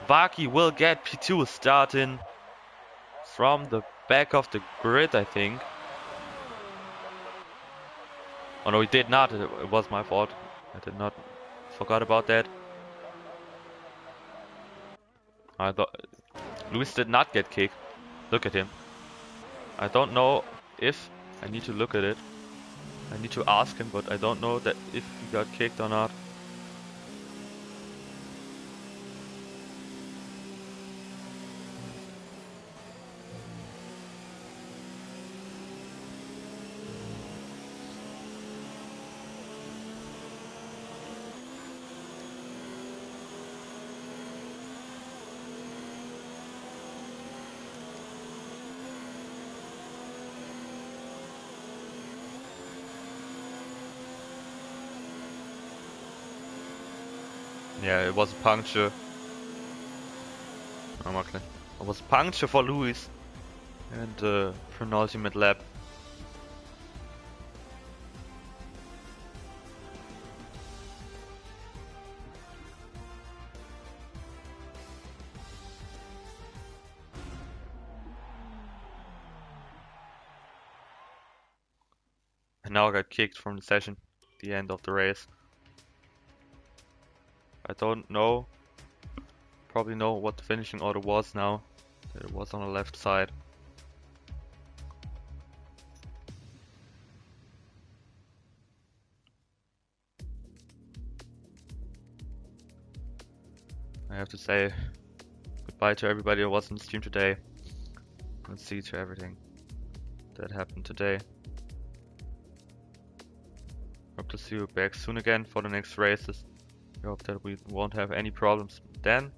Vaki will get P2 starting from the back of the grid, I think. Oh no, he did not. It was my fault. I did not. Forgot about that. I thought Luis did not get kicked. Look at him. I don't know if I need to look at it. I need to ask him, but I don't know that if he got kicked or not. Yeah, it was a puncture. Oh, okay. It was a puncture for Luis. And penultimate lap. And now I got kicked from the session. The end of the race. I don't know. Probably know what the finishing order was now. It was on the left side. I have to say goodbye to everybody who was on the stream today. Let's see to everything that happened today. Hope to see you back soon again for the next races. I hope that we won't have any problems then.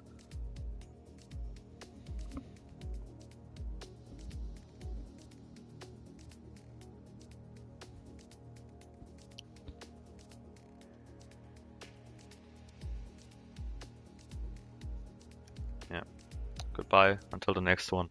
Yeah. Goodbye until the next one.